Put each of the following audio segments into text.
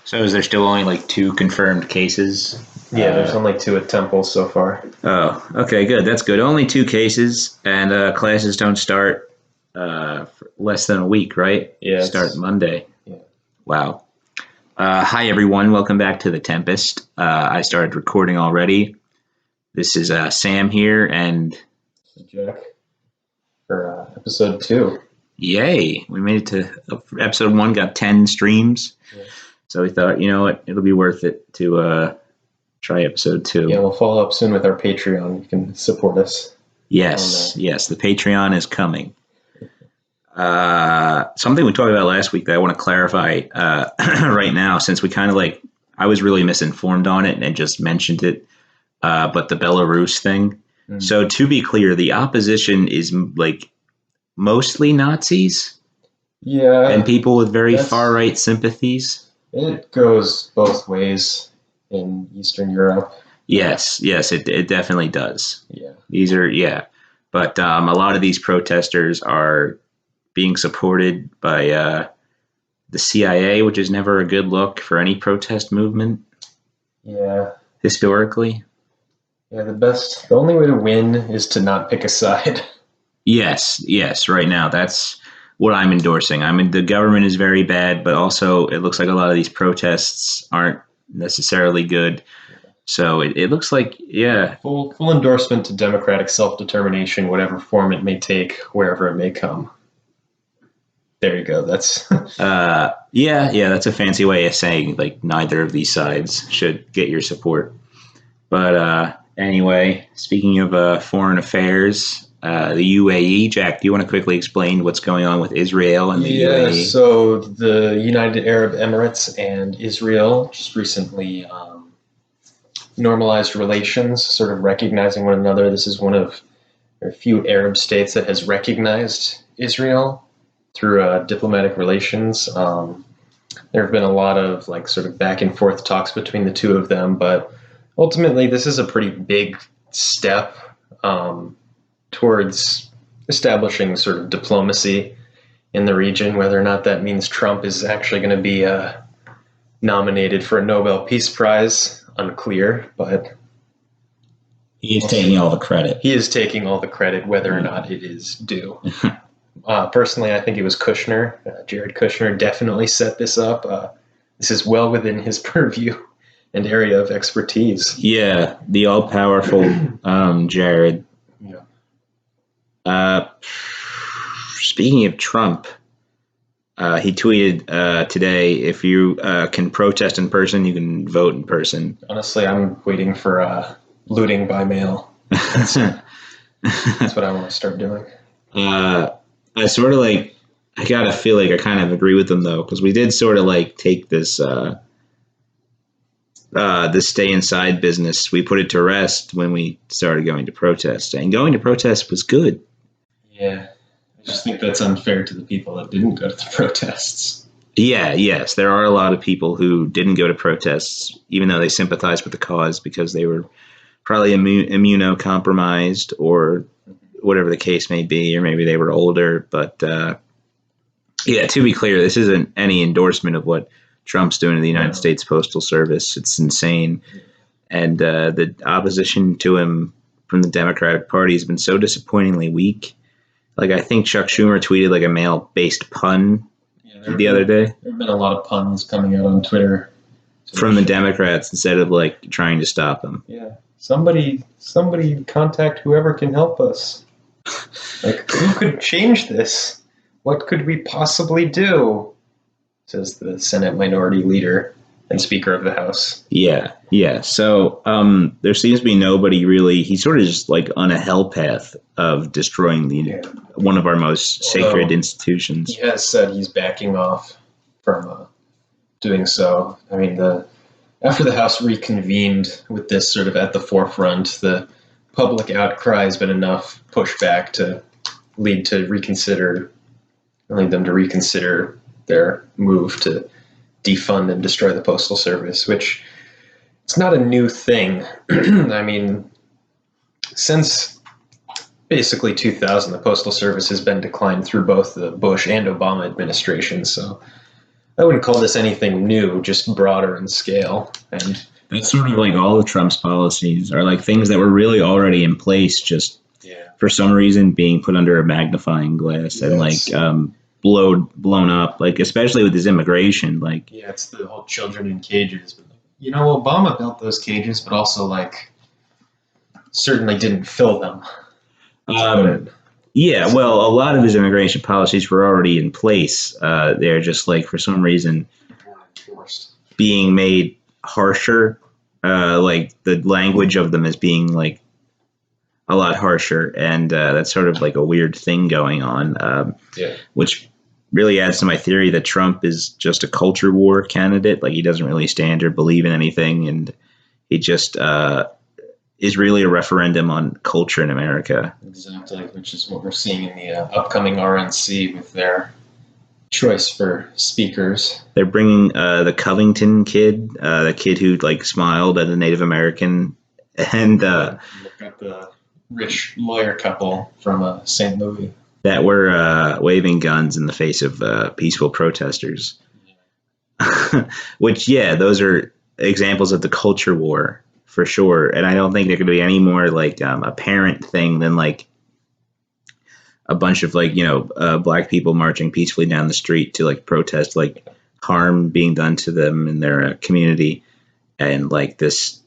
So is there still only like 2 confirmed cases? Yeah, there's only 2 at Temple so far. Oh, okay, good. That's good. Only 2 cases, and classes don't start for less than a week, right? Yeah, Start Monday. Yeah. Wow. Hi, everyone. Welcome back to The Tempest. I started recording already. This is Sam here, and Jack for episode 2. yay, we made it to episode 1, got 10 streams. Yeah. So we thought, you know what, it'll be worth it to try episode 2. Yeah, we'll follow up soon with our Patreon. You can support us. Yes, the Patreon is coming. Something we talked about last week that I want to clarify right now, since we kind of I was really misinformed on it and just mentioned it, but the Belarus thing. Mm. So to be clear, the opposition is mostly Nazis. Yeah. And people with very far-right sympathies. It goes both ways in Eastern Europe. Yes, it definitely does. Yeah. But a lot of these protesters are being supported by the CIA, which is never a good look for any protest movement. Yeah. Historically. Yeah, the only way to win is to not pick a side. Yes, right now that's what I'm endorsing. I mean, the government is very bad, but also it looks like a lot of these protests aren't necessarily good. So it looks like, yeah. Full endorsement to democratic self-determination, whatever form it may take, wherever it may come. There you go. That's that's a fancy way of saying neither of these sides should get your support. But anyway, speaking of foreign affairs, the UAE, Jack, do you want to quickly explain what's going on with Israel and the UAE? So the United Arab Emirates and Israel just recently normalized relations, sort of recognizing one another. This is one of a few Arab states that has recognized Israel through diplomatic relations. There have been a lot of sort of back and forth talks between the two of them, but ultimately this is a pretty big step towards establishing sort of diplomacy in the region. Whether or not that means Trump is actually going to be nominated for a Nobel Peace Prize, unclear, but he is taking all the credit. He is taking all the credit, whether or not it is due. Personally, I think it was Kushner. Jared Kushner definitely set this up. This is well within his purview and area of expertise. Yeah, the all-powerful Jared. Yeah. Speaking of Trump, he tweeted today, if you can protest in person, you can vote in person. Honestly, I'm waiting for looting by mail. That's what I want to start doing. I sort of I gotta feel like I kind of agree with them, though, because we did sort of take this this stay inside business. We put it to rest when we started going to protest, and going to protest was good. Yeah, I just think that's unfair to the people that didn't go to the protests. Yes, there are a lot of people who didn't go to protests, even though they sympathized with the cause, because they were probably immunocompromised or whatever the case may be, or maybe they were older. But to be clear, this isn't any endorsement of what Trump's doing to the United States Postal Service. It's insane. And the opposition to him from the Democratic Party has been so disappointingly weak. I think Chuck Schumer tweeted a male-based pun the other day. There have been a lot of puns coming out on Twitter. From the Democrats instead of trying to stop them. Yeah. Somebody contact whoever can help us. Who could change this? What could we possibly do? Says the Senate Minority Leader and Speaker of the House. Yeah. So there seems to be nobody really. He's sort of just on a hell path of destroying one of our most sacred institutions. He has said he's backing off from doing so. I mean, after the House reconvened with this sort of at the forefront, the public outcry has been enough pushback to lead them to reconsider their move to defund and destroy the Postal Service, which it's not a new thing. I mean, since basically 2000, the Postal Service has been declined through both the Bush and Obama administrations. So I wouldn't call this anything new, just broader in scale. And That's sort of like all of Trump's policies are like things that were really already in place, just yeah, for some reason being put under a magnifying glass and yes. blown up. Like especially with his immigration, like Yeah, it's the whole children in cages. But, you know, Obama built those cages, but also like certainly didn't fill them. To put um, it. yeah. Well, a lot of his immigration policies were already in place. They're just like for some reason Enforced. being made harsher. Like the language of them is being like a lot harsher, and that's sort of like a weird thing going on, Yeah. which really adds to my theory that Trump is just a culture war candidate. Like he doesn't really stand or believe in anything, and he just is really a referendum on culture in America. Exactly, which is what we're seeing in the upcoming RNC with their choice for speakers. They're bringing the Covington kid, the kid who like smiled at a Native American, and We've got the rich lawyer couple from St. Louis. that were waving guns in the face of peaceful protesters. Which, yeah, those are examples of the culture war for sure. And I don't think there could be any more like apparent thing than like a bunch of like black people marching peacefully down the street to like protest like harm being done to them in their community, and like this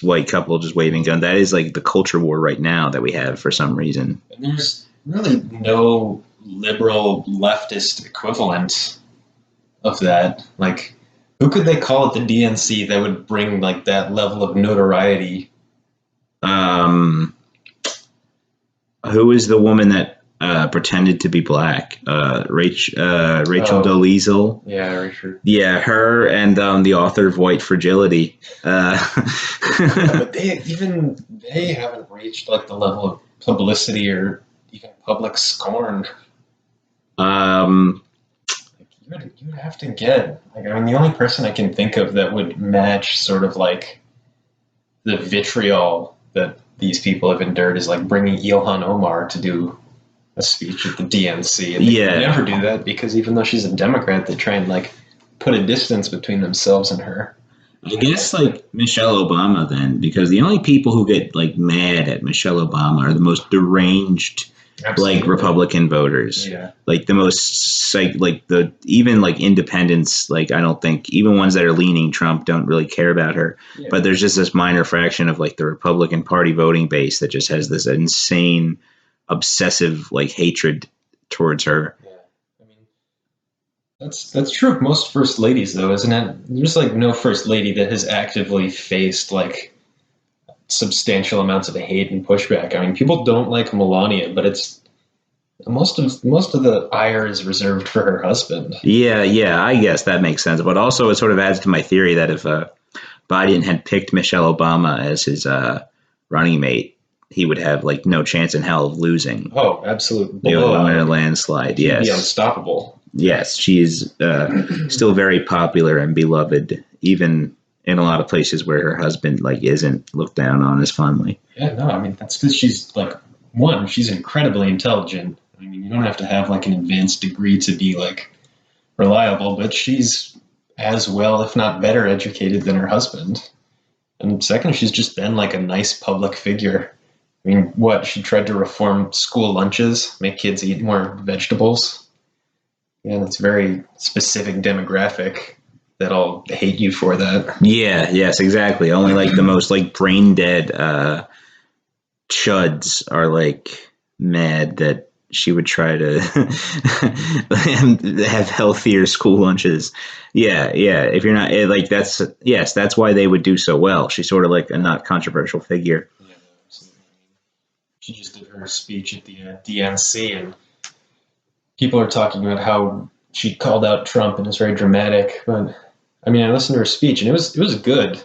white couple just waving gun. That is like the culture war right now that we have for some reason. And there's really no liberal leftist equivalent of that. Like, who could they call at the DNC that would bring like that level of notoriety? Who is the woman that pretended to be black? Rachel Dolezal. Yeah, Richard. Yeah, her and the author of White Fragility. But they haven't reached like the level of publicity or even public scorn. um, You would have to get like, I mean, the only person I can think of that would match sort of like the vitriol that these people have endured is like bringing Ilhan Omar to do a speech at the DNC, and they could never do that because even though she's a Democrat, they try and like put a distance between themselves and her. I guess like Michelle Obama then, because the only people who get like mad at Michelle Obama are the most deranged Absolutely. like Republican voters. Yeah. Like the most like the even like independents, like I don't think even ones that are leaning Trump don't really care about her. Yeah. But there's just this minor fraction of like the Republican Party voting base that just has this insane obsessive like hatred towards her. Yeah. I mean, that's true of most first ladies though, isn't it? There's like no first lady that has actively faced like substantial amounts of hate and pushback. I mean, people don't like Melania, but it's most of the ire is reserved for her husband. Yeah, I guess that makes sense. But also, it sort of adds to my theory that if Biden had picked Michelle Obama as his running mate, he would have like no chance in hell of losing. Oh, absolutely. They would win a landslide. Yes, be unstoppable. Yes, she's still very popular and beloved, even in a lot of places where her husband like isn't looked down on as fondly. Yeah, no, I mean that's because she's like she's incredibly intelligent. I mean, you don't have to have like an advanced degree to be like reliable, but she's as well, if not better, educated than her husband. And second, she's just been like a nice public figure. I mean, she tried to reform school lunches, make kids eat more vegetables. Yeah, that's very specific demographic that'll hate you for that. Yeah, yes, exactly. Only like the most like brain dead chuds are like mad that she would try to have healthier school lunches. Yeah. If you're not like that's why they would do so well. She's sort of like a not controversial figure. Yeah, absolutely. She just did her speech at the DNC, and people are talking about how she called out Trump and it's very dramatic. But I mean, I listened to her speech and it was good,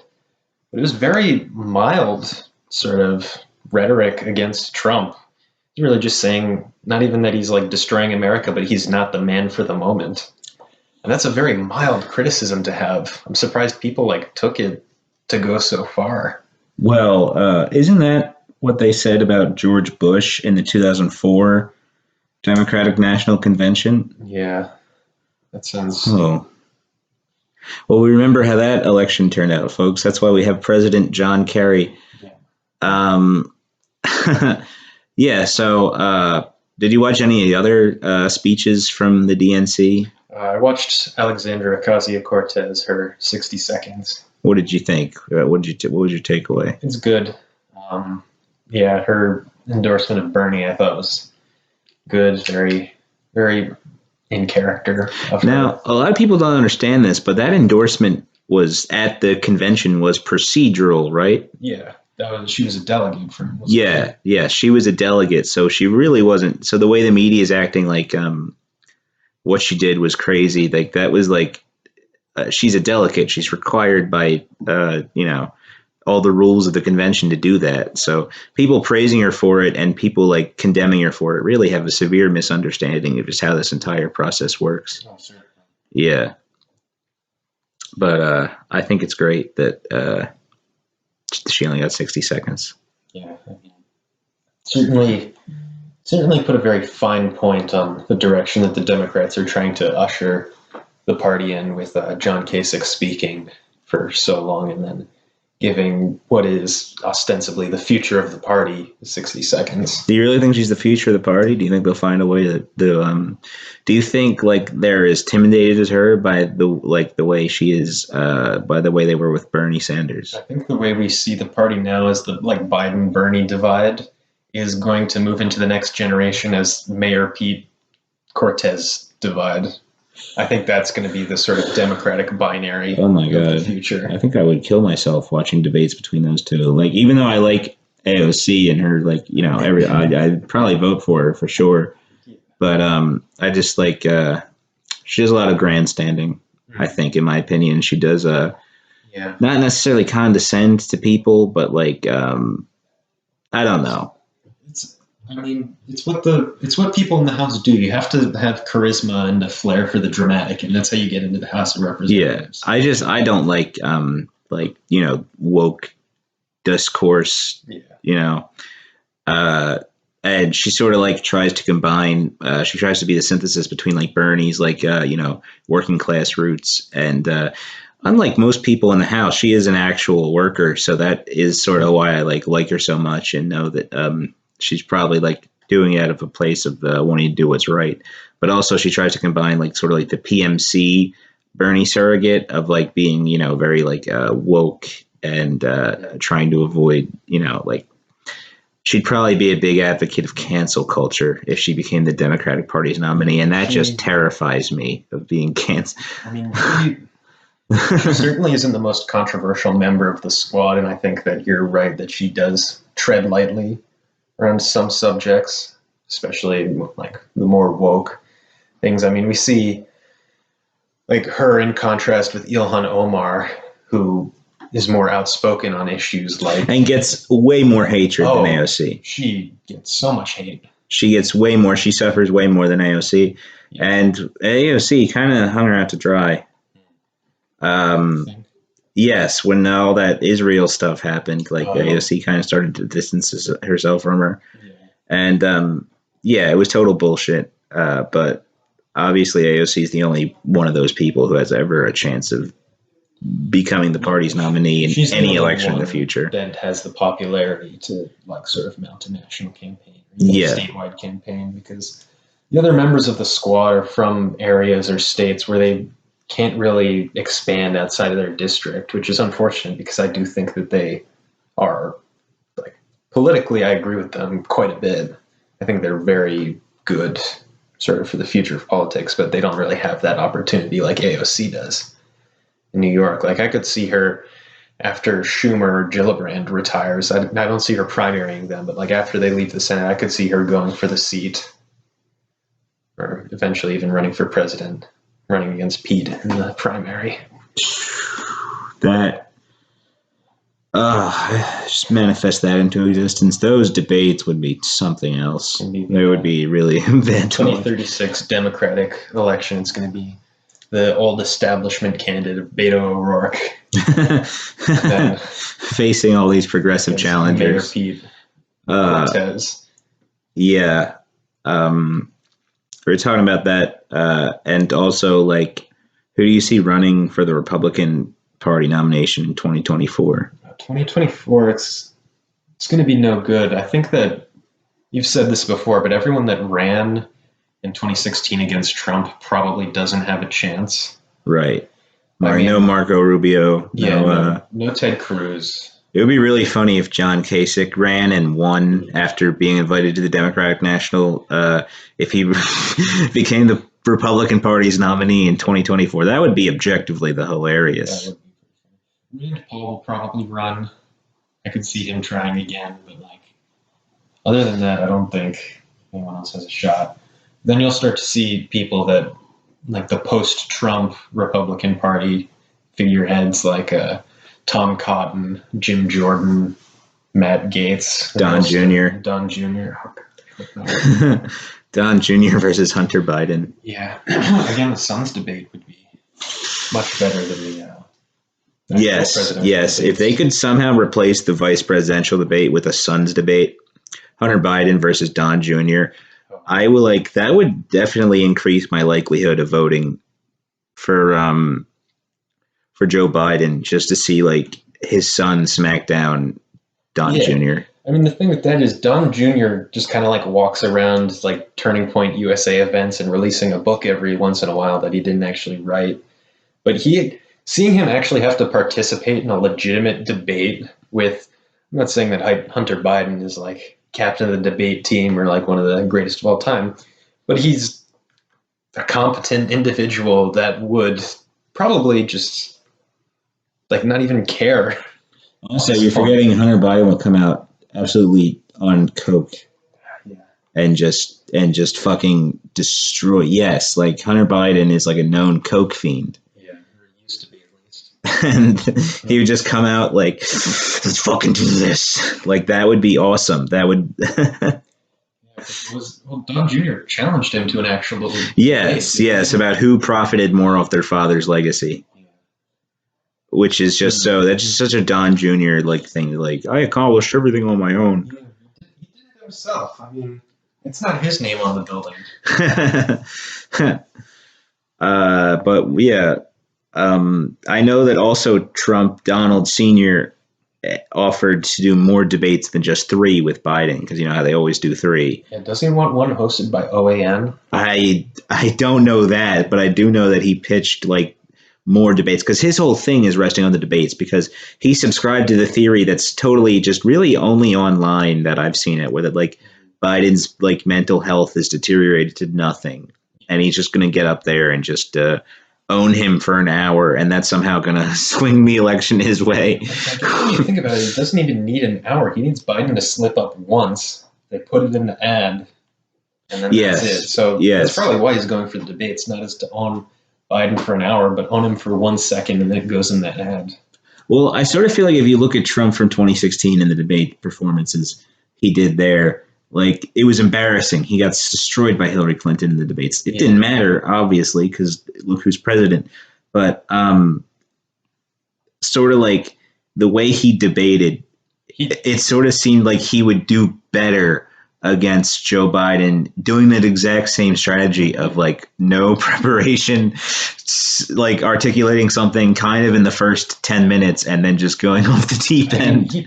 but it was very mild sort of rhetoric against Trump. He's really just saying not even that he's like destroying America, but he's not the man for the moment. And that's a very mild criticism to have. I'm surprised people like took it to go so far. Well, isn't that what they said about George Bush in the 2004 Democratic National Convention? Yeah. That sounds. Oh. Well, we remember how that election turned out, folks. That's why we have President John Kerry. Yeah. Um, yeah. So, did you watch any of the other speeches from the DNC? I watched Alexandria Ocasio-Cortez, her 60 seconds. What did you think? What was your takeaway? It's good. Yeah, her endorsement of Bernie, I thought was good. Very, very in character. Now, a lot of people don't understand this, but that endorsement was at the convention was procedural, right? Yeah, she was a delegate from. Yeah, she was a delegate, so she really wasn't. So the way the media is acting, like what she did was crazy. Like that was like she's a delegate. She's required by all the rules of the convention to do that. So people praising her for it and people like condemning her for it really have a severe misunderstanding of just how this entire process works. Oh, certainly. Yeah. But I think it's great that she only got 60 seconds. Yeah. I mean, certainly put a very fine point on the direction that the Democrats are trying to usher the party in with John Kasich speaking for so long and then giving what is ostensibly the future of the party 60 seconds. Do you really think she's the future of the party? Do you think they'll find a way to do you think like they're as intimidated as her by the way she is by the way they were with Bernie Sanders? I think the way we see the party now is the Biden Bernie divide is going to move into the next generation as Mayor Pete Cortez divide. I think that's going to be the sort of Democratic binary of the future. I think I would kill myself watching debates between those two. Like, even though I like AOC and her, I'd probably vote for her for sure. But I just like she does a lot of grandstanding. I think, in my opinion, she does not necessarily condescend to people, but I don't know. It's what people in the House do. You have to have charisma and a flair for the dramatic, and that's how you get into the House of Representatives. Yeah, I don't like woke discourse. And she sort of tries to combine. She tries to be the synthesis between Bernie's working class roots and. Unlike most people in the House, she is an actual worker, so that is sort of why I like her so much and know that she's probably doing it out of a place of wanting to do what's right. But also she tries to combine the PMC Bernie surrogate of being, very woke and trying to avoid, she'd probably be a big advocate of cancel culture if she became the Democratic Party's nominee. And that just terrifies me of being canceled. I mean, she certainly isn't the most controversial member of the squad. And I think that you're right that she does tread lightly around some subjects, especially the more woke things. I mean, we see her in contrast with Ilhan Omar, who is more outspoken on issues and gets way more hatred than AOC. She gets so much hate. She gets way more. She suffers way more than AOC, and AOC kind of hung her out to dry. Yes, when all that Israel stuff happened, AOC kind of started to distance herself from her. And it was total bullshit. But obviously AOC is the only one of those people who has ever a chance of becoming the party's nominee in any election in the future. That has the popularity to sort of mount a national campaign, or a statewide campaign, because the other members of the squad are from areas or states where they can't really expand outside of their district, which is unfortunate because I do think that they are politically, I agree with them quite a bit. I think they're very good sort of for the future of politics, but they don't really have that opportunity like AOC does in New York. I could see her after Schumer or Gillibrand retires. I don't see her primarying them, but after they leave the Senate, I could see her going for the seat or eventually even running for president, running against Pete in the primary. That just manifest that into existence. Those debates would be something else. They would be really eventful. 2036 Democratic election. It's going to be the old establishment candidate Beto O'Rourke facing all these progressive challengers. Mayor Pete Cortez. We were talking about that And also, like, who do you see running for the Republican Party nomination in 2024? 2024, it's going to be no good. I think that you've said this before, but everyone that ran in 2016 against Trump probably doesn't have a chance. Right. No Marco Rubio. No Ted Cruz. It would be really funny if John Kasich ran and won after being invited to the Democratic National, if he became the Republican Party's nominee in 2024. That would be objectively the hilarious. That would be Rand Paul will probably run. I could see him trying again, but like, other than that, I don't think anyone else has a shot. Then you'll start to see people that, like the post-Trump Republican Party figureheads, like Tom Cotton, Jim Jordan, Matt Gaetz, Don Jr. Don Jr. Don Jr. versus Hunter Biden. Yeah. Again, the Suns debate would be much better than the Yes. debates. If they could somehow replace the vice presidential debate with a Suns debate, Hunter Biden versus Don Jr., I will that would definitely increase my likelihood of voting for Joe Biden, just to see like his son smack down Don Jr. I mean, the thing with that is Don Jr. just kind of like walks around like Turning Point USA events and releasing a book every once in a while that he didn't actually write. But seeing him actually have to participate in a legitimate debate with, I'm not saying that Hunter Biden is like captain of the debate team or like one of the greatest of all time, but he's a competent individual that would probably just like not even care. Also, you're forgetting Hunter Biden will come out absolutely on coke and just fucking destroy. Yes, like Hunter Biden is like a known coke fiend. Yeah, or used to be at least. And he would just come out like, let's fucking do this. Like, that would be awesome. That would. Don Jr. challenged him to an actual. Yes, about who profited more off their father's legacy. Which is just that's just such a Don Jr. like thing. Like, I accomplished everything on my own. Yeah, he did it himself. I mean, it's not his name on the building. But yeah, I know that also Donald Sr. offered to do more debates than just 3 with Biden, because you know how they always do 3. Yeah, does he want one hosted by OAN? I don't know that, but I do know that he pitched like more debates, because his whole thing is resting on the debates, because he subscribed to the theory that's totally just really only online that I've seen it, where that like Biden's like mental health is deteriorated to nothing, and he's just going to get up there and just own him for an hour, and that's somehow going to swing the election his way. When you think about it, he doesn't even need an hour. He needs Biden to slip up once. They put it in the ad, and then that's it. So that's probably why he's going for the debates, not as to own Biden for an hour, but own him for 1 second, and then it goes in that ad. Well, I sort of feel like if you look at Trump from 2016 and the debate performances he did there, like, it was embarrassing. He got destroyed by Hillary Clinton in the debates. It didn't matter, obviously, because look who's president. But sort of like the way he debated, it sort of seemed like he would do better against Joe Biden, doing that exact same strategy of like no preparation, like articulating something kind of in the first 10 minutes and then just going off the deep end. He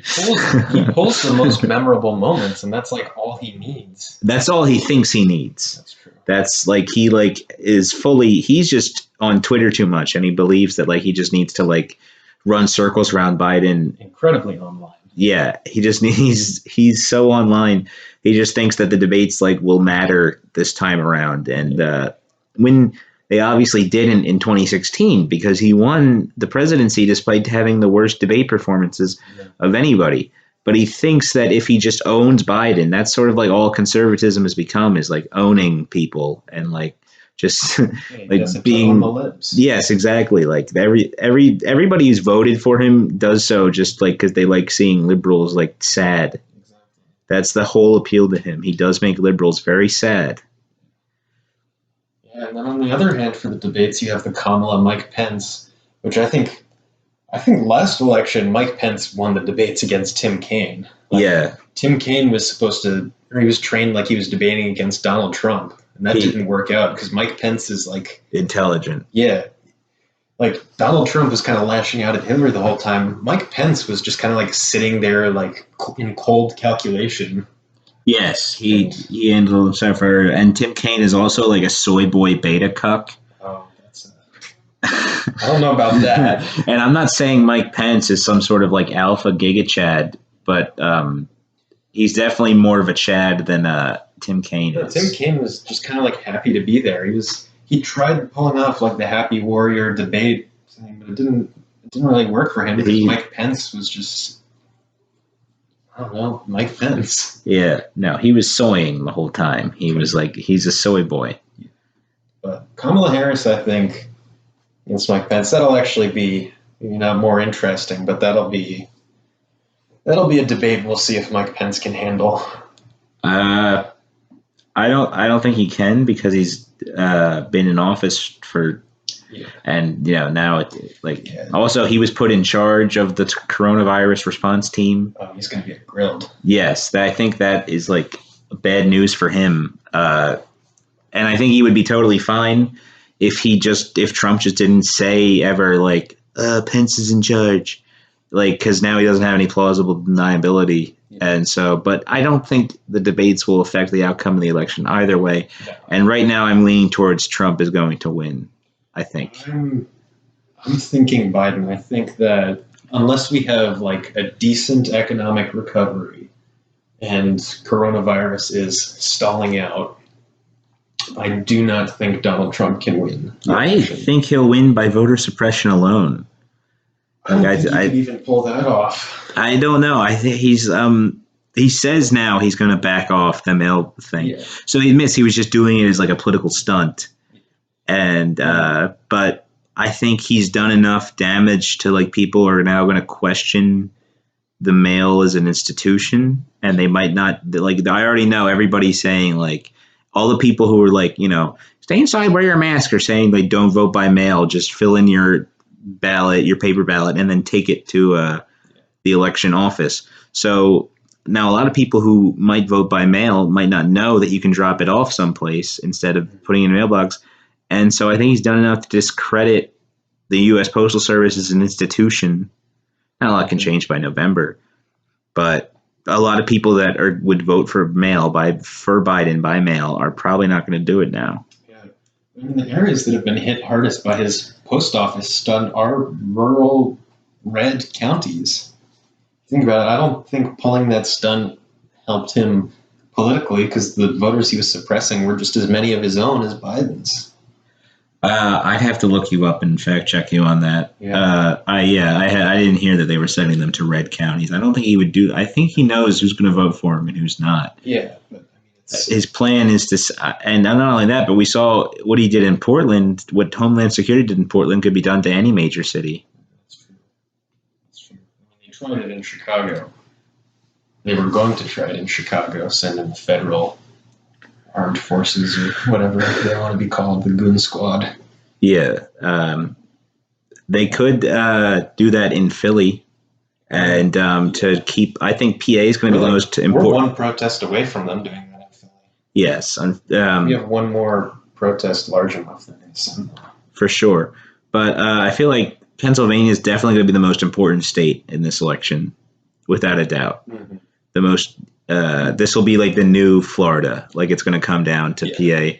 pulls the most memorable moments, and that's like all he needs. That's all he thinks he needs. That's true. That's like he's just on Twitter too much, and he believes that like he just needs to like run circles around Biden. Incredibly online. Yeah, he's so online. He just thinks that the debates like will matter this time around, and when they obviously didn't in 2016, because he won the presidency despite having the worst debate performances of anybody. But he thinks that if he just owns Biden, that's sort of like all conservatism has become, is like owning people and like just like being on the lips. Yes, exactly. Like everybody who's voted for him does so just like because they like seeing liberals like sad. That's the whole appeal to him. He does make liberals very sad. Yeah, and then on the other hand, for the debates, you have the Kamala Mike Pence, which I think last election Mike Pence won the debates against Tim Kaine. Yeah, Tim Kaine was he was trained like he was debating against Donald Trump, and that didn't work out because Mike Pence is like intelligent. Yeah, like Donald Trump was kind of lashing out at Hillary the whole time. Mike Pence was just kind of like sitting there, like in cold calculation. Yes, he handled himself. And Tim Kaine is also like a soy boy beta cuck. Oh, that's. I don't know about that. And I'm not saying Mike Pence is some sort of like alpha giga Chad, but he's definitely more of a Chad than Tim Kaine is. Tim Kaine was just kind of like happy to be there. He tried pulling off like the happy warrior debate thing, but it didn't really work for him because Mike Pence was just, I don't know, Mike Pence. Yeah, no, he was soying the whole time. He was like, he's a soy boy. But Kamala Harris, I think, against Mike Pence, that'll actually be maybe not more interesting, but that'll be a debate we'll see if Mike Pence can handle. I don't think he can because he's been in office for, and now also he was put in charge of the coronavirus response team. Oh, he's going to get grilled. Yes, I think that is like bad news for him. And I think he would be totally fine if Trump just didn't say ever like Pence is in charge, like because now he doesn't have any plausible deniability. And so, but I don't think the debates will affect the outcome of the election either way. No. And right now I'm leaning towards Trump is going to win, I think. I'm thinking Biden. I think that unless we have like a decent economic recovery and coronavirus is stalling out, I do not think Donald Trump can win. I think he'll win by voter suppression alone. I don't think he could even pull that off. I don't know. I think he says now he's going to back off the mail thing. Yeah. So he admits he was just doing it as like a political stunt. And but I think he's done enough damage to like people are now going to question the mail as an institution, and they might not like. I already know everybody's saying like all the people who are like stay inside, wear your mask, are saying like don't vote by mail, just fill in your ballot, your paper ballot, and then take it to the election office. So now a lot of people who might vote by mail might not know that you can drop it off someplace instead of putting it in a mailbox. And so I think he's done enough to discredit the U.S. Postal Service as an institution. Now, a lot can change by November, but a lot of people that would vote for Biden by mail are probably not going to do it now. I mean, the areas that have been hit hardest by his post office stunt are rural red counties. Think about it. I don't think pulling that stunt helped him politically because the voters he was suppressing were just as many of his own as Biden's. I'd have to look you up and fact check you on that. Yeah. I didn't hear that they were sending them to red counties. I don't think he would do. I think he knows who's going to vote for him and who's not. Yeah. But his plan is to, and not only that, but we saw what he did in Portland. What Homeland Security did in Portland could be done to any major city. That's true. When they tried it in Chicago, they were going to try it in Chicago, send in the federal armed forces or whatever they want to be called, the goon squad. Yeah, they could do that in Philly. And to keep, I think PA is going to be the most important. We're one protest away from them doing that in Philly. Yes. We have one more protest large enough that they send them. For sure. But I feel like Pennsylvania is definitely going to be the most important state in this election, without a doubt. Mm-hmm. The most, this will be like the new Florida. Like it's going to come down to PA.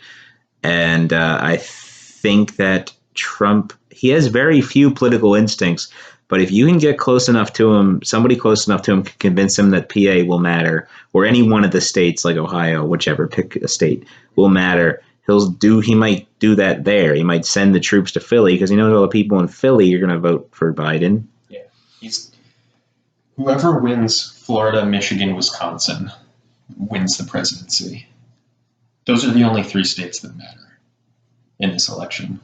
And I think that Trump, he has very few political instincts. But if you can get close enough to him, somebody close enough to him can convince him that PA will matter, or any one of the states like Ohio, whichever, pick a state, will matter. He might do that there. He might send the troops to Philly because he knows all the people in Philly are going to vote for Biden. Yeah. Whoever wins Florida, Michigan, Wisconsin wins the presidency. Those are the only three states that matter in this election.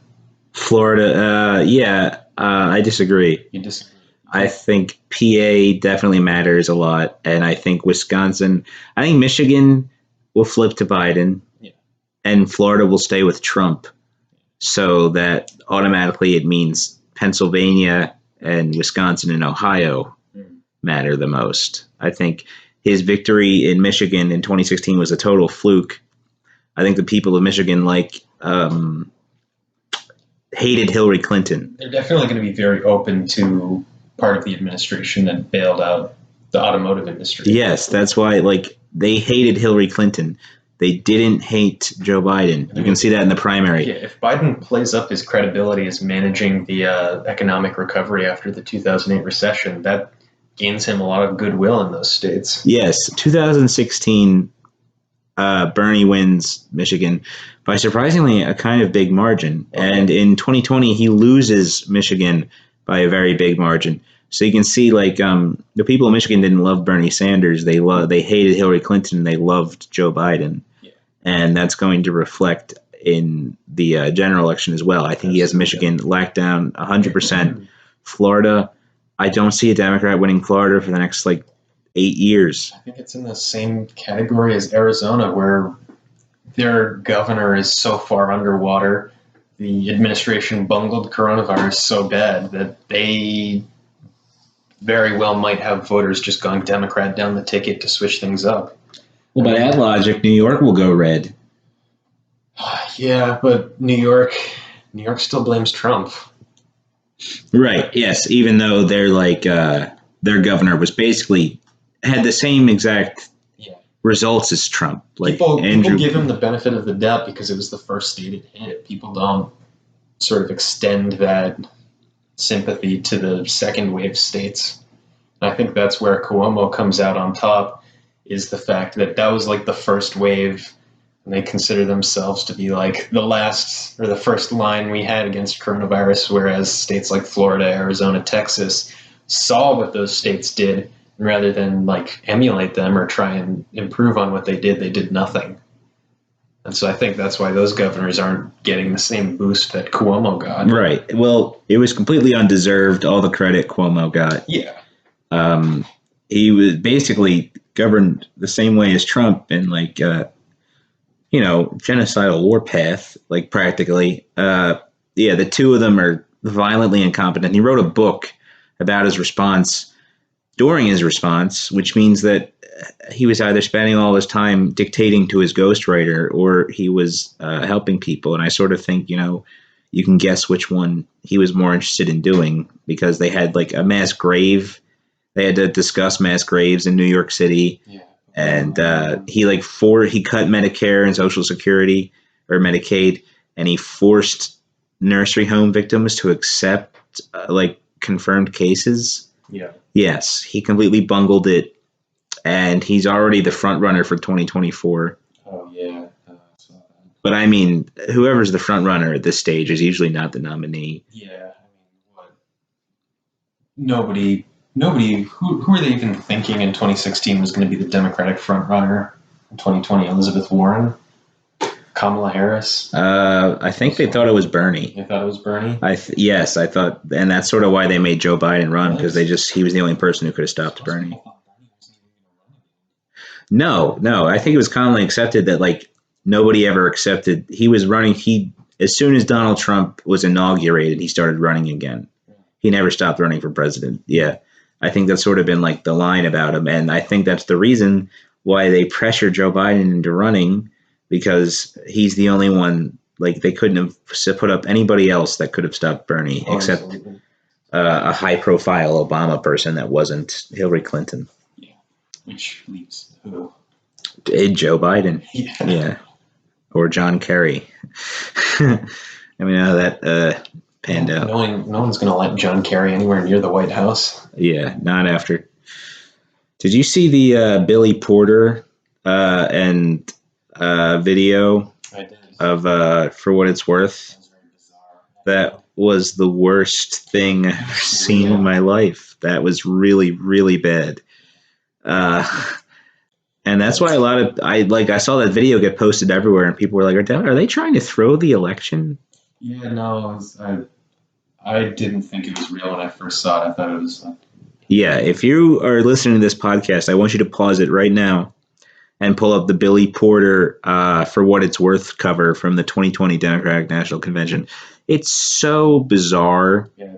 Florida, I disagree. You disagree? I think PA definitely matters a lot, and I think Michigan will flip to Biden, and Florida will stay with Trump, so that automatically it means Pennsylvania and Wisconsin and Ohio matter the most. I think his victory in Michigan in 2016 was a total fluke, I think the people of Michigan hated Hillary Clinton. They're definitely going to be very open to part of the administration that bailed out the automotive industry. Yes, that's why they hated Hillary Clinton. They didn't hate Joe Biden. You can see that in the primary. Yeah, if Biden plays up his credibility as managing the economic recovery after the 2008 recession, that gains him a lot of goodwill in those states. Yes, 2016, Bernie wins Michigan by surprisingly a kind of big margin. Okay. And in 2020, he loses Michigan by a very big margin. So you can see, the people of Michigan didn't love Bernie Sanders. They hated Hillary Clinton. They loved Joe Biden. Yeah. And that's going to reflect in the general election as well. I think he has Michigan locked down 100%. Florida, I don't see a Democrat winning Florida for the next 8 years. I think it's in the same category as Arizona, where their governor is so far underwater. The administration bungled coronavirus so bad that they very well might have voters just going Democrat down the ticket to switch things up. Well, by that logic, New York will go red. Yeah, but New York still blames Trump. Right. Yes. Even though their governor was basically had the same exact results as Trump. People give him the benefit of the doubt because it was the first state it hit. People don't sort of extend that sympathy to the second wave states. And I think that's where Cuomo comes out on top, is the fact that was the first wave, and they consider themselves to be the last or the first line we had against coronavirus, whereas states like Florida, Arizona, Texas saw what those states did, and rather than emulate them or try and improve on what they did nothing. And so I think that's why those governors aren't getting the same boost that Cuomo got. Right. Well, it was completely undeserved, all the credit Cuomo got. Yeah. He was basically governed the same way as Trump in genocidal warpath, practically. The two of them are violently incompetent. He wrote a book about his response during his response, which means that he was either spending all his time dictating to his ghostwriter or he was helping people. And I sort of think, you can guess which one he was more interested in doing, because they had a mass grave. They had to discuss mass graves in New York City. Yeah. And he cut Medicare and Social Security or Medicaid, and he forced nursery home victims to accept confirmed cases. Yeah. Yes, he completely bungled it, and he's already the front runner for 2024. Oh yeah. But I mean, whoever's the front runner at this stage is usually not the nominee. Yeah, Nobody. Who are they even thinking in 2016 was going to be the Democratic front runner in 2020? Elizabeth Warren, Kamala Harris. I think they thought it was Bernie. You thought it was Bernie? Yes, I thought, and that's sort of why they made Joe Biden run, because he was the only person who could have stopped Bernie. No, I think it was commonly accepted that nobody ever accepted he was running. As soon as Donald Trump was inaugurated, he started running again. He never stopped running for president. Yeah. I think that's sort of been the line about him. And I think that's the reason why they pressured Joe Biden into running, because he's the only one, they couldn't have put up anybody else that could have stopped Bernie, except a high profile Obama person that wasn't Hillary Clinton. Yeah. Which leaves who? Joe Biden. Yeah. Or John Kerry. I mean, how that panned out. No one's going to let John Kerry anywhere near the White House. Yeah, not after. Did you see the Billy Porter and video of For What It's Worth? That was very bizarre. That was the worst thing I've ever seen in my life. That was really, really bad. And that's why I saw that video get posted everywhere, and people were like, "Are they trying to throw the election?" Yeah, no, I didn't think it was real when I first saw it. I thought it was. Yeah, if you are listening to this podcast, I want you to pause it right now and pull up the Billy Porter For What It's Worth cover from the 2020 Democratic National Convention. It's so bizarre. Yeah,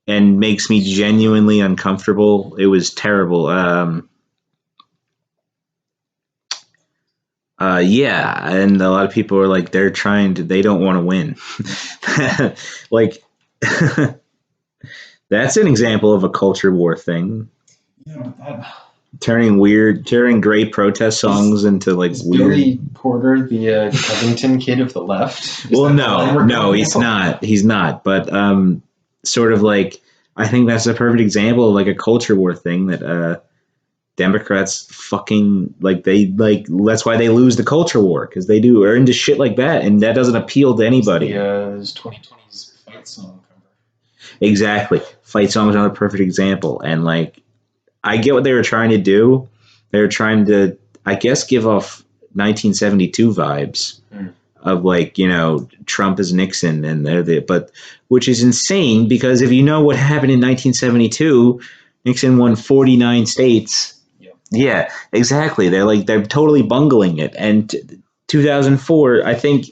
and makes me genuinely uncomfortable. It was terrible. Yeah, and a lot of people are like they don't want to win. Like that's an example of a culture war thing. Yeah, but that Turning great protest songs into like is weird. Billy Porter the Covington kid of the left? Is Well, that the line no, we're no, going he's for? not. He's not. But sort of like I think that's a perfect example of like a culture war thing that Democrats fucking like they like. That's why they lose the culture war because they do are into shit like that, and that doesn't appeal to anybody. His 2020's fight song cover. Exactly, fight song is another perfect example, and like I get what they were trying to do. They were trying to, I guess, give off 1972 vibes of like Trump is Nixon and but which is insane because if you know what happened in 1972, Nixon won 49 states. Yep. Yeah, exactly. They're totally bungling it. And 2004, I think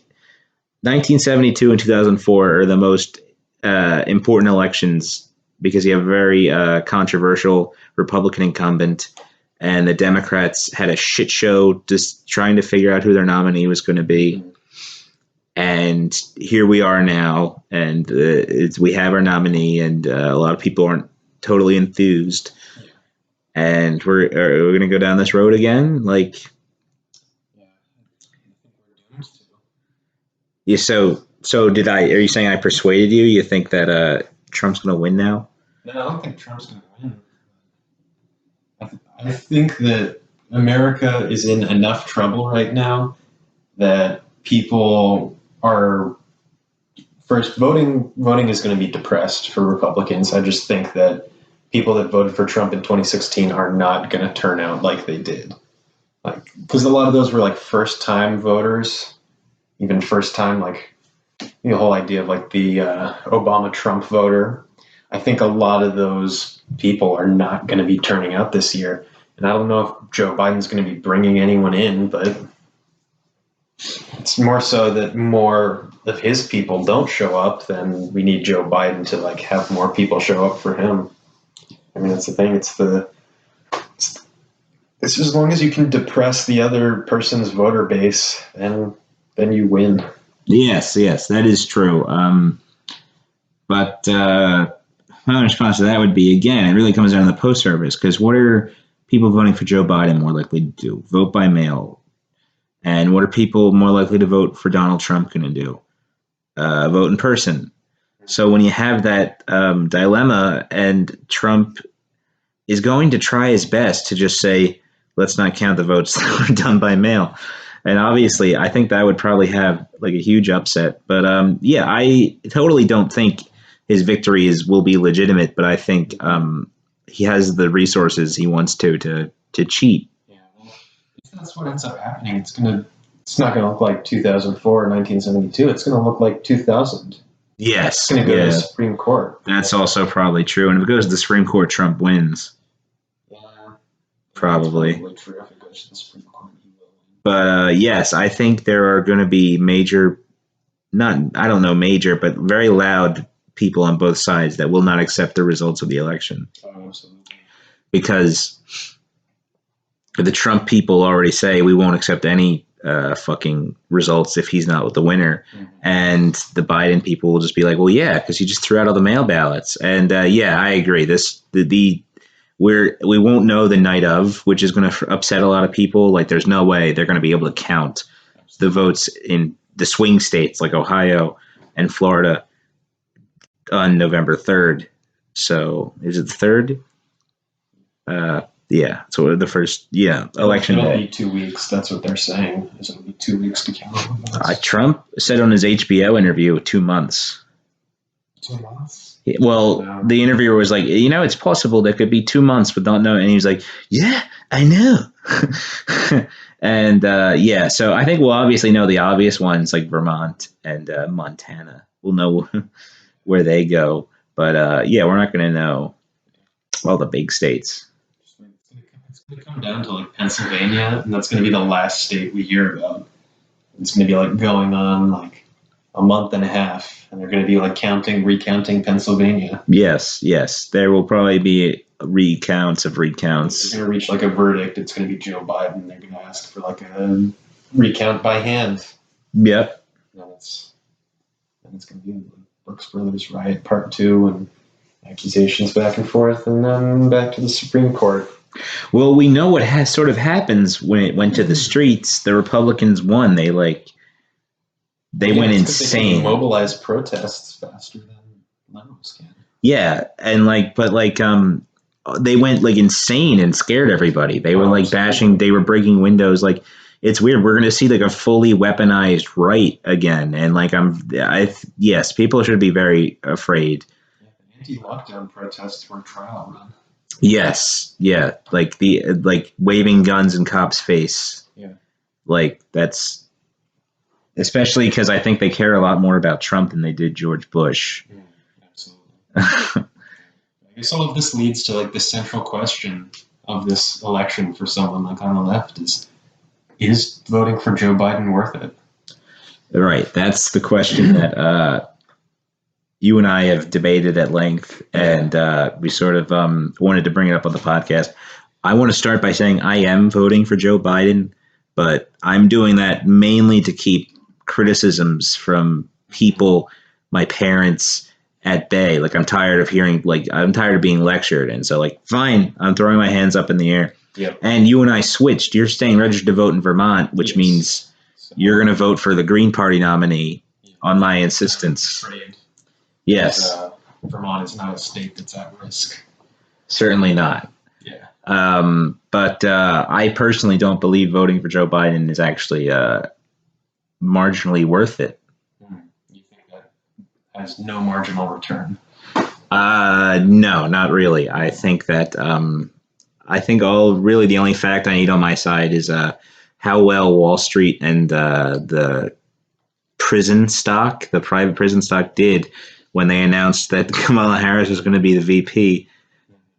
1972 and 2004 are the most important elections because you have a very controversial Republican incumbent, and the Democrats had a shit show just trying to figure out who their nominee was going to be. And here we are now, and we have our nominee, and a lot of people aren't totally enthused. And we're going to go down this road again, like. Yeah. So did I? Are you saying I persuaded you? You think that Trump's going to win now? No, I don't think Trump's going to win. I think that America is in enough trouble right now that people are first voting is going to be depressed for Republicans. I just think that people that voted for Trump in 2016 are not going to turn out like they did. Like, because a lot of those were like first time voters, even first time, like the whole idea of like the Obama Trump voter. I think a lot of those people are not going to be turning out this year. And I don't know if Joe Biden's going to be bringing anyone in, but it's more so that more of his people don't show up, then we need Joe Biden to like have more people show up for him. I mean, that's the thing. It's as long as you can depress the other person's voter base, and then you win. Yes, that is true. But my response to that would be again, it really comes down to the post service because what are people voting for Joe Biden more likely to do? Vote by mail. And what are people more likely to vote for Donald Trump going to do? Vote in person. So when you have that dilemma, and Trump is going to try his best to just say, let's not count the votes that were done by mail. And obviously, I think that would probably have like a huge upset. But yeah, I totally don't think his victory will be legitimate. But I think he has the resources he wants to cheat. Yeah, well, if that's what ends up happening, it's not gonna look like 2004 or 1972. It's gonna look like 2000. Yes, it's gonna go to the Supreme Court. That's also probably true. And if it goes to the Supreme Court, Trump wins. Yeah, probably. True. If it goes to the Supreme Court, he will win. But yes, I think there are going to be major, but very loud people on both sides that will not accept the results of the election. Oh, absolutely. Because the Trump people already say we won't accept any fucking results if he's not the winner. Mm-hmm. And the Biden people will just be like, well, yeah, because he just threw out all the mail ballots. And yeah, I agree. We won't know the night of, which is going to upset a lot of people. Like, there's no way they're going to be able to count the votes in the swing states like Ohio and Florida on November 3rd. So, is it the 3rd? Yeah. So the first, election day. It'll be 2 weeks. That's what they're saying. It'll be 2 weeks to count. Trump said on his HBO interview 2 months. 2 months? Well, the interviewer was like, it's possible there could be 2 months, but don't know. And he was like, yeah, I know. And yeah, so I think we'll obviously know the obvious ones like Vermont and Montana. We'll know where they go. But yeah, we're not going to know all the big states. It's going to come down to like Pennsylvania, and that's going to be the last state we hear about. It's going to be like going on like a month and a half, and they're going to be like recounting Pennsylvania. Yes. There will probably be recounts of recounts. They're going to reach like a verdict. It's going to be Joe Biden. They're going to ask for like a recount by hand. Yep. And it's going to be the Brooks Brothers riot part 2 and accusations back and forth, and then back to the Supreme Court. Well, we know what sort of happens when it went to the streets. The Republicans won. They went insane. They can mobilize protests faster than liberals can. Yeah, and they went insane and scared everybody. They were bashing. They were breaking windows. It's weird. We're going to see a fully weaponized right again, and yes, people should be very afraid. Yeah, the anti-lockdown protests were trial run. Yes, yeah, waving guns in cops' face. Yeah, that's especially because I think they care a lot more about Trump than they did George Bush. Absolutely. I guess all of this leads to the central question of this election for someone on the left is voting for Joe Biden worth it? Right, that's the question that you and I have debated at length, and we sort of wanted to bring it up on the podcast. I want to start by saying I am voting for Joe Biden, but I'm doing that mainly to keep criticisms from people, my parents, at bay. I'm tired of hearing, I'm tired of being lectured. And so, fine, I'm throwing my hands up in the air. Yep. And you and I switched. You're staying registered to vote in Vermont, which means you're going to vote for the Green Party nominee on my insistence. Yes. Vermont is not a state that's at risk. Certainly not. Yeah. But I personally don't believe voting for Joe Biden is actually marginally worth it. You think that has no marginal return? No, not really. I think that the only fact I need on my side is how well Wall Street and the private prison stock did when they announced that Kamala Harris was going to be the VP.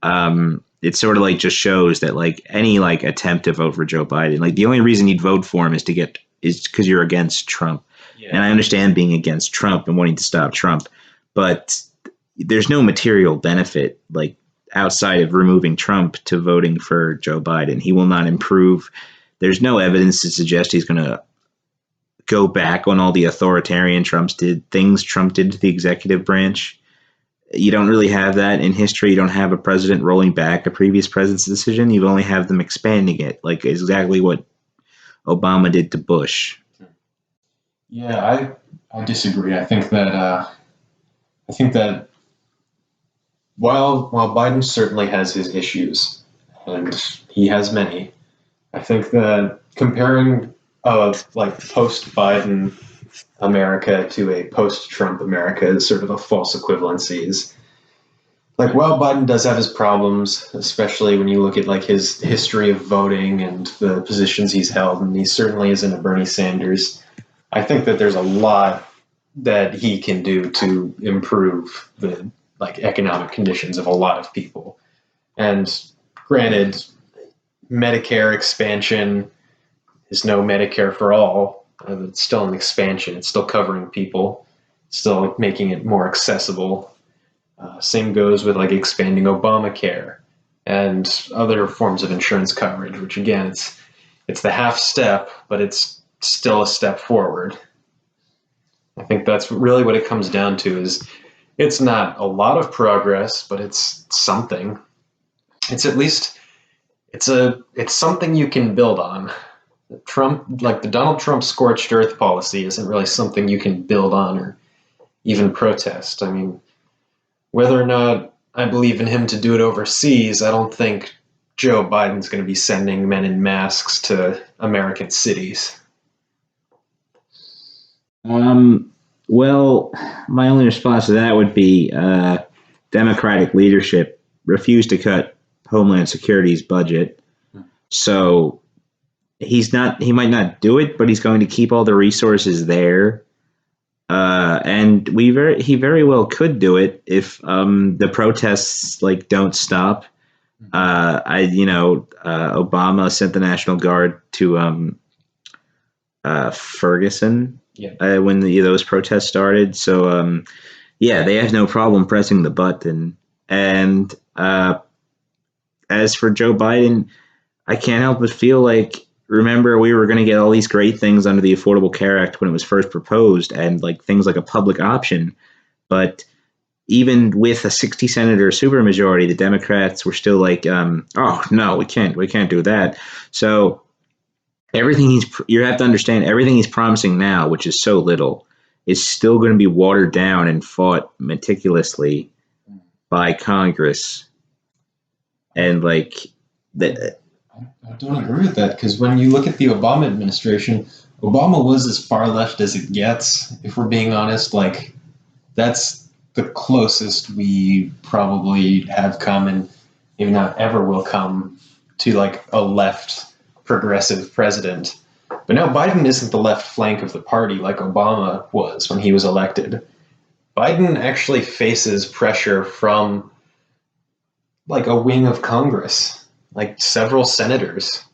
It sort of just shows that any attempt to vote for Joe Biden, the only reason you'd vote for him is because you're against Trump. Yeah. And I understand being against Trump and wanting to stop Trump, but there's no material benefit outside of removing Trump to voting for Joe Biden. He will not improve. There's no evidence to suggest he's going to go back on all the authoritarian things Trump did to the executive branch. You don't really have that in history. You don't have a president rolling back a previous president's decision. You only have them expanding it, exactly what Obama did to Bush. Yeah, I disagree. I think that while Biden certainly has his issues, and he has many, I think that comparing post-Biden America to a post-Trump America is sort of a false equivalency. While Biden does have his problems, especially when you look at his history of voting and the positions he's held, and he certainly isn't a Bernie Sanders, I think that there's a lot that he can do to improve the economic conditions of a lot of people. And granted, Medicare expansion is no Medicare for all. It's still an expansion. It's still covering people, still making it more accessible. Same goes with expanding Obamacare and other forms of insurance coverage, which again, it's the half step, but it's still a step forward. I think that's really what it comes down to. Is it's not a lot of progress, but it's something. It's at least it's something you can build on. Trump, the Donald Trump scorched earth policy, isn't really something you can build on or even protest. I mean, whether or not I believe in him to do it overseas, I don't think Joe Biden's going to be sending men in masks to American cities. Well, my only response to that would be Democratic leadership refused to cut Homeland Security's budget. So he might not do it, but he's going to keep all the resources there. And he very well could do it if the protests don't stop. Obama sent the National Guard to Ferguson when those protests started. So they have no problem pressing the button. And as for Joe Biden, I can't help but feel remember we were going to get all these great things under the Affordable Care Act when it was first proposed, and like things like a public option. But even with a 60 senator supermajority, the Democrats were still like, oh no, we can't do that. So you have to understand everything he's promising now, which is so little, is still going to be watered down and fought meticulously by Congress. And like that. I don't agree with that, because when you look at the Obama administration, Obama was as far left as it gets. If we're being honest, like that's the closest we probably have come, and maybe not ever will come, to like a left progressive president. But now Biden isn't the left flank of the party like Obama was when he was elected. Biden actually faces pressure from like a wing of Congress, like several senators.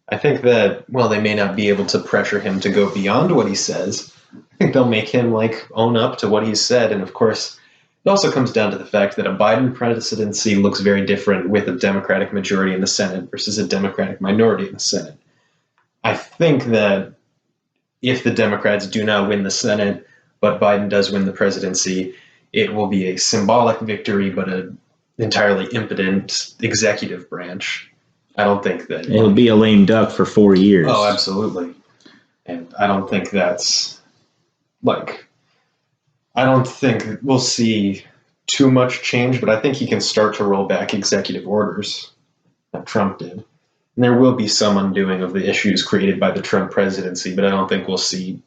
I think that, well, they may not be able to pressure him to go beyond what he says. I think they'll make him like own up to what he's said. And of course, it also comes down to the fact that a Biden presidency looks very different with a Democratic majority in the Senate versus a Democratic minority in the Senate. I think that if the Democrats do not win the Senate, but Biden does win the presidency, it will be a symbolic victory, but an entirely impotent executive branch. I don't think that it'll be a lame duck for 4 years. Oh, absolutely. And I don't think that's like, I don't think we'll see too much change, but I think he can start to roll back executive orders that Trump did. And there will be some undoing of the issues created by the Trump presidency, but I don't think we'll see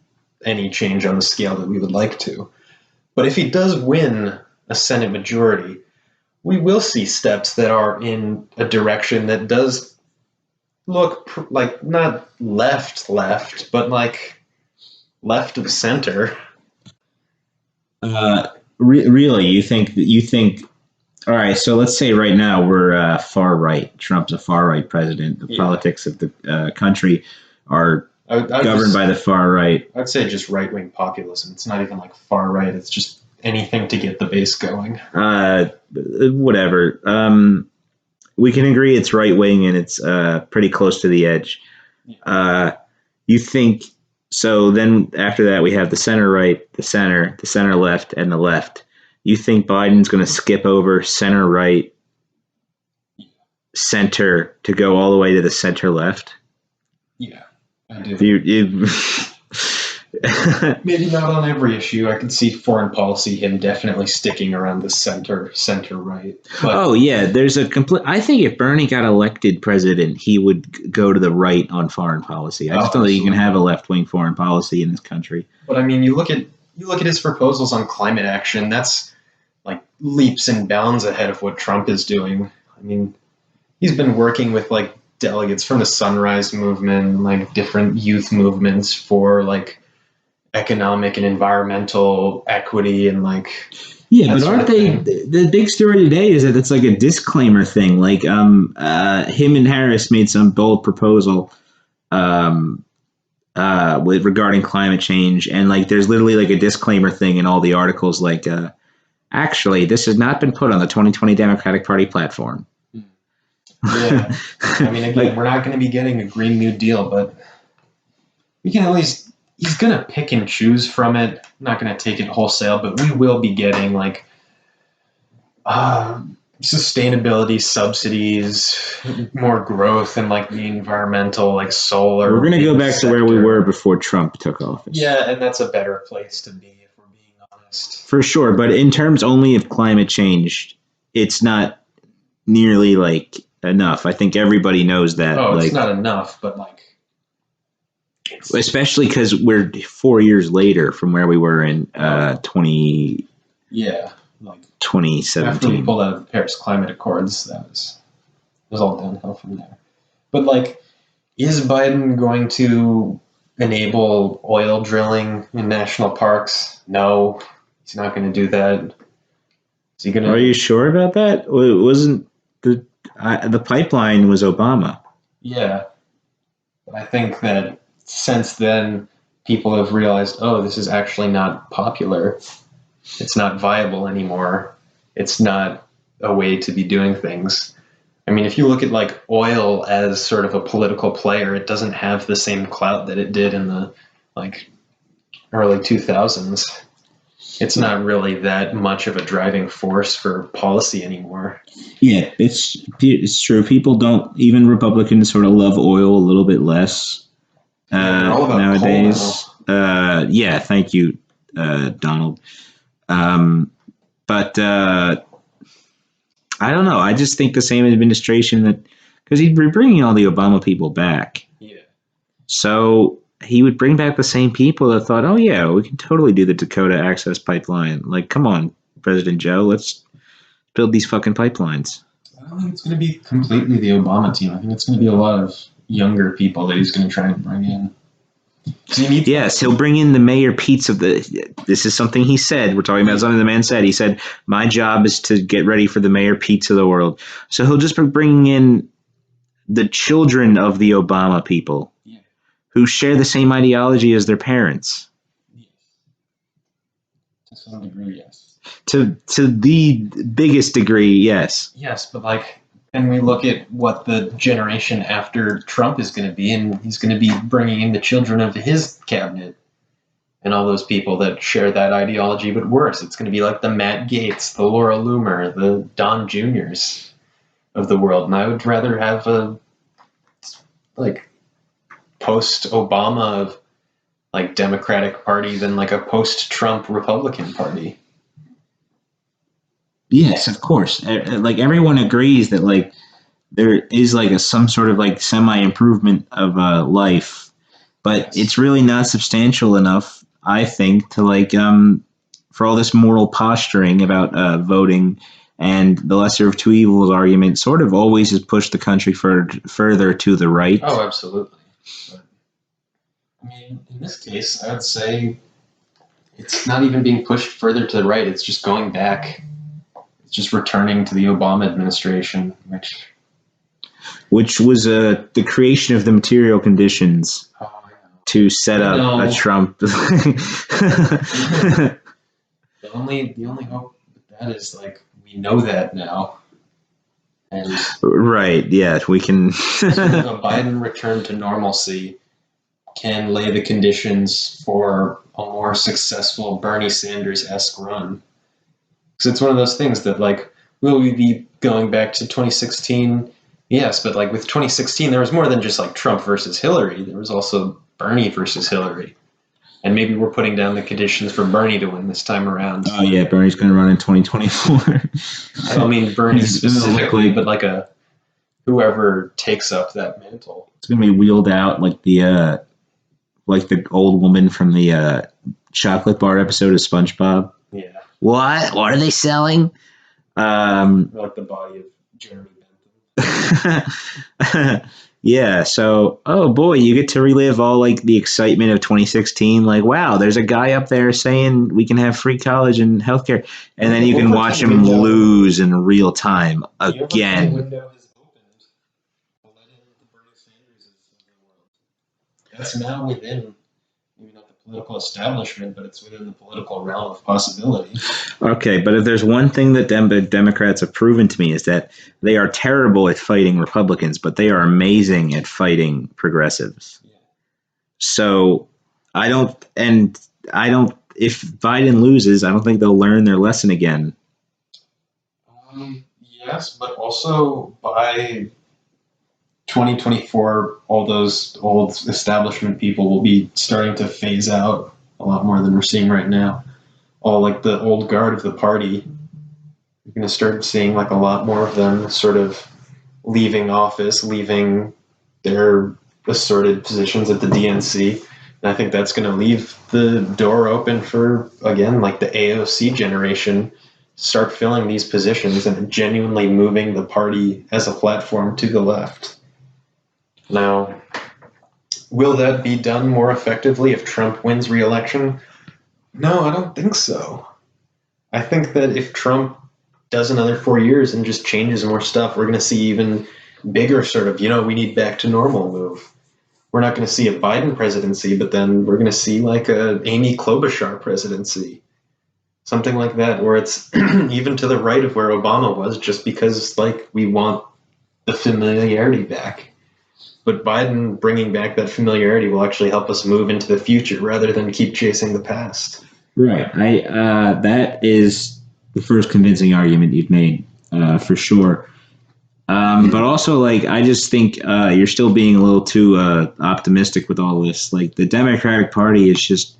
any change on the scale that we would like to. But if he does win a Senate majority, we will see steps that are in a direction that does look like not left, but like left of center. Really, you think? All right, so let's say right now we're far right. Trump's a far right president. The politics of the country are governed by the far right. I'd say just right wing populism. It's not even like far right. It's just anything to get the base going. Whatever. We can agree it's right wing and it's pretty close to the edge. You think so? Then after that, we have the center right, the center left, and the left. You think Biden's going to skip over center right, center to go all the way to the center left? Yeah, I do. Maybe not on every issue. I can see foreign policy, him definitely sticking around the center right. But, there's a complete. I think if Bernie got elected president, he would go to the right on foreign policy. I just don't think you can have a left wing foreign policy in this country. But I mean, you look at his proposals on climate action. That's like leaps and bounds ahead of what Trump is doing. I mean, he's been working with like delegates from the Sunrise Movement, like different youth movements for like economic and environmental equity and like. Yeah, but aren't they? The big story today is that it's like a disclaimer thing. Like, him and Harris made some bold proposal regarding climate change, and like, there's literally like a disclaimer thing in all the articles. Like, actually, this has not been put on the 2020 Democratic Party platform. Yeah, I mean, again, we're not going to be getting a Green New Deal, but we can at least. He's going to pick and choose from it. I'm not going to take it wholesale, but we will be getting like sustainability subsidies, more growth in like the environmental, like solar. We're going to go back to where we were before Trump took office. Yeah, and that's a better place to be if we're being honest. For sure, but in terms only of climate change, it's not nearly like enough. I think everybody knows that. Oh, it's not enough, but like. Especially because we're 4 years later from where we were in 2017. After we pulled out of the Paris Climate Accords, it was all downhill from there. But like, is Biden going to enable oil drilling in national parks? No, he's not going to do that. Is he going to? Are you sure about that? It wasn't the pipeline was Obama? Yeah, but I think that. Since then, people have realized, oh, this is actually not popular. It's not viable anymore. It's not a way to be doing things. I mean, if you look at like oil as sort of a political player, it doesn't have the same clout that it did in the like early 2000s. It's not really that much of a driving force for policy anymore. Yeah, it's true. People don't, even Republicans sort of love oil a little bit less Yeah, they're all about nowadays. Yeah, thank you, Donald. But I don't know. I just think the same administration that, because he'd be bringing all the Obama people back. Yeah. So he would bring back the same people that thought, oh, yeah, we can totally do the Dakota Access Pipeline. Like, come on, President Joe, let's build these fucking pipelines. I don't think it's going to be completely the Obama team. I think it's going to be a lot of younger people that he's going to try and bring in. Yes, he'll bring in the Mayor Pete's of the. This is something he said. We're talking about something the man said. He said, "My job is to get ready for the Mayor Pete's of the world." So he'll just be bringing in the children of the Obama people, who share the same ideology as their parents. Yes. To some degree, yes. To the biggest degree, yes. Yes, but like. And we look at what the generation after Trump is going to be, and he's going to be bringing in the children of his cabinet and all those people that share that ideology, but worse. It's going to be like the Matt Gaetz, the Laura Loomer, the Don Juniors of the world. And I would rather have a like post-Obama like Democratic Party than like a post-Trump Republican Party. Yes, of course. Like everyone agrees that like there is like some sort of like semi improvement of life, but it's really not substantial enough, I think, to like for all this moral posturing about voting, and the lesser of two evils argument sort of always has pushed the country further to the right. Oh, absolutely. But, I mean, in this case, I would say it's not even being pushed further to the right. It's just going back. It's just returning to the Obama administration, which was the creation of the material conditions to set up a Trump. The only hope with that is like we know that now, and right, yeah, we can. Sort of a Biden return to normalcy can lay the conditions for a more successful Bernie Sanders-esque run. Because it's one of those things that, like, will we be going back to 2016? Yes, but, like, with 2016, there was more than just, like, Trump versus Hillary. There was also Bernie versus Hillary. And maybe we're putting down the conditions for Bernie to win this time around. Oh, yeah, Bernie's going to run in 2024. I don't mean Bernie specifically, but, like, whoever takes up that mantle. It's going to be wheeled out like the old woman from the chocolate bar episode of SpongeBob. Yeah. What are they selling? Like the body of Jeremy Bentham. Yeah, so, oh boy, you get to relive all like the excitement of 2016. Like, wow, there's a guy up there saying we can have free college and healthcare, and then you can watch him lose in real time again. The window has opened to let in the Bernie Sanders of the world. That's now within, maybe not the political establishment, but it's within the political realm of possibility. Okay, but if there's one thing that Democrats have proven to me is that they are terrible at fighting Republicans, but they are amazing at fighting progressives. Yeah. So if Biden loses, I don't think they'll learn their lesson again. Yes, but also by 2024, all those old establishment people will be starting to phase out a lot more than we're seeing right now. All like the old guard of the party, you're going to start seeing like a lot more of them sort of leaving office, leaving their assorted positions at the DNC. And I think that's going to leave the door open for, again, like the AOC generation start filling these positions and genuinely moving the party as a platform to the left. Now, will that be done more effectively if Trump wins re-election? No, I don't think so. I think that if Trump does another 4 years and just changes more stuff, we're going to see even bigger sort of, we need back to normal move. We're not going to see a Biden presidency, but then we're going to see like a Amy Klobuchar presidency. Something like that, where it's even to the right of where Obama was, just because like we want the familiarity back. But Biden bringing back that familiarity will actually help us move into the future rather than keep chasing the past. Right. That is the first convincing argument you've made, for sure. But also, like, I just think you're still being a little too optimistic with all this. Like, the Democratic Party is just.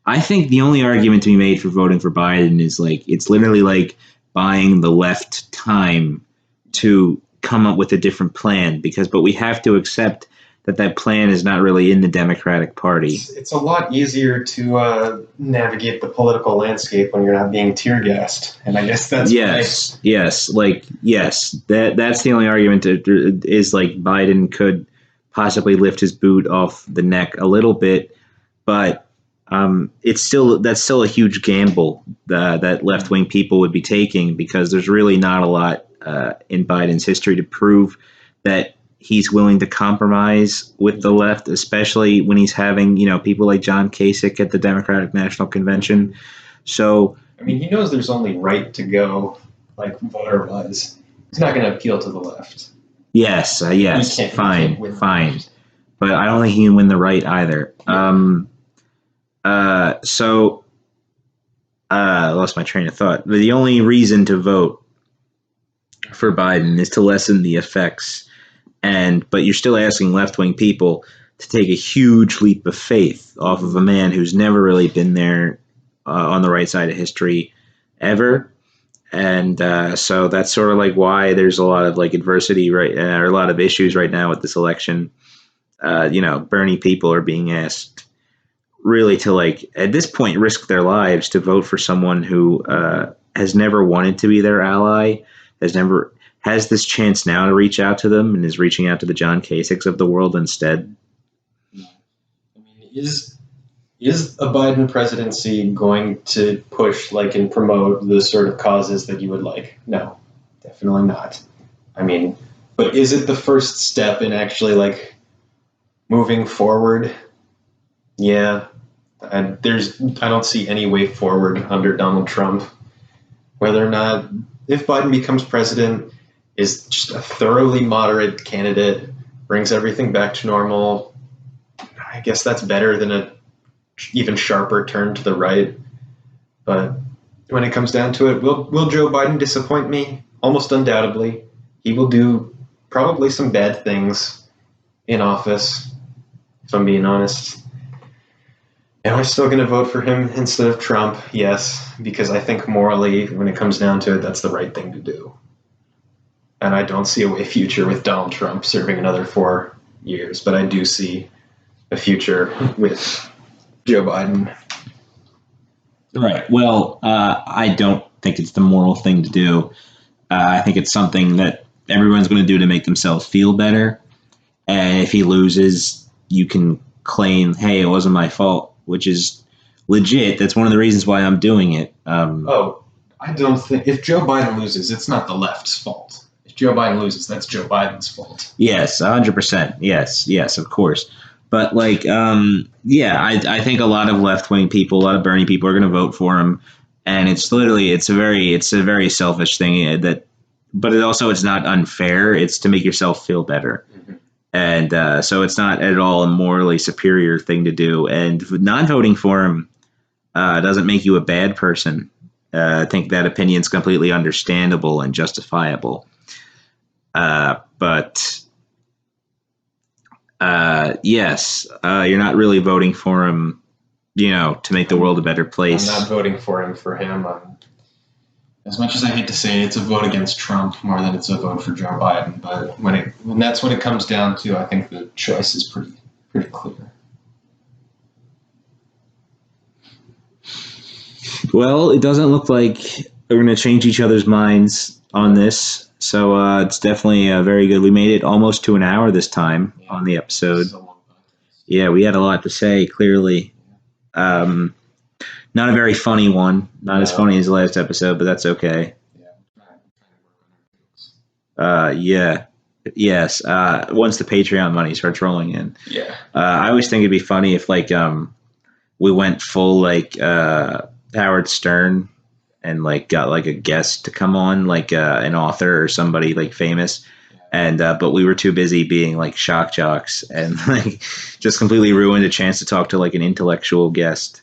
I think the only argument to be made for voting for Biden is like it's literally like buying the left time to come up with a different plan but we have to accept that plan is not really in the Democratic Party. It's a lot easier to navigate the political landscape when you're not being tear gassed, and I guess that's yes. That's the only argument is like Biden could possibly lift his boot off the neck a little bit, but that's still a huge gamble that left wing people would be taking because there's really not a lot in Biden's history to prove that he's willing to compromise with the left, especially when he's having, people like John Kasich at the Democratic National Convention. So, I mean, he knows there's only right to go, like voter-wise. He's not going to appeal to the left. Yes, fine. But I don't think he can win the right either. Yeah. I lost my train of thought. The only reason to vote for Biden is to lessen the effects. But you're still asking left-wing people to take a huge leap of faith off of a man who's never really been there on the right side of history ever. And so that's sort of like why there's a lot of like adversity, right, or a lot of issues right now with this election. Bernie people are being asked really to, like, at this point, risk their lives to vote for someone who has never wanted to be their ally, has this chance now to reach out to them and is reaching out to the John Kasichs of the world instead. I mean, is a Biden presidency going to push, like, and promote the sort of causes that you would like? No, definitely not. I mean, but is it the first step in actually, like, moving forward? Yeah. And I don't see any way forward under Donald Trump. Whether or not, if Biden becomes president, is just a thoroughly moderate candidate, brings everything back to normal. I guess that's better than a even sharper turn to the right. But when it comes down to it, will Joe Biden disappoint me? Almost undoubtedly. He will do probably some bad things in office, if I'm being honest. Am I still going to vote for him instead of Trump? Yes, because I think morally, when it comes down to it, that's the right thing to do. And I don't see a way future with Donald Trump serving another 4 years, but I do see a future with Joe Biden. Right. Well, I don't think it's the moral thing to do. I think it's something that everyone's going to do to make themselves feel better. And if he loses, you can claim, hey, it wasn't my fault, which is legit. That's one of the reasons why I'm doing it. I don't think if Joe Biden loses, it's not the left's fault. If Joe Biden loses, that's Joe Biden's fault. Yes, 100%. Yes, of course. But I think a lot of left-wing people, a lot of Bernie people are going to vote for him, and it's a very selfish thing but it's not unfair. It's to make yourself feel better. Mm-hmm. And so it's not at all a morally superior thing to do. And not voting for him doesn't make you a bad person. I think that opinion is completely understandable and justifiable. Yes, you're not really voting for him, to make the world a better place. I'm not voting for him. As much as I hate to say it, it's a vote against Trump more than it's a vote for Joe Biden. But when that's what it comes down to, I think the choice is pretty clear. Well, it doesn't look like we're going to change each other's minds on this. So it's definitely very good. We made it almost to an hour this time on the episode. Yeah, we had a lot to say, clearly. Not a very funny one. Not as funny as the last episode, but that's okay. Yes. Once the Patreon money starts rolling in. Yeah. I always think it'd be funny if we went full Howard Stern and got a guest to come on, an author or somebody famous, And but we were too busy being like shock jocks and like just completely ruined a chance to talk to like an intellectual guest.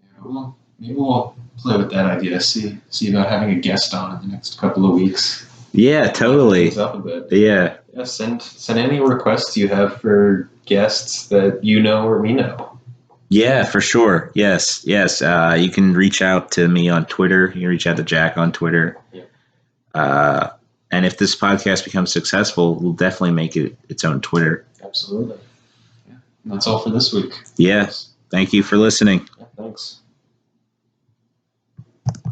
Yeah, well, maybe we'll play with that idea. See about having a guest on in the next couple of weeks. Yeah, totally. Things up a bit. Yeah. Yeah, send any requests you have for guests that you know or we know. Yeah, for sure. Yes. You can reach out to me on Twitter. You can reach out to Jack on Twitter. Yeah. And if this podcast becomes successful, we'll definitely make it its own Twitter. Absolutely. Yeah. And that's all for this week. Yeah. Thank you for listening. Yeah, thanks.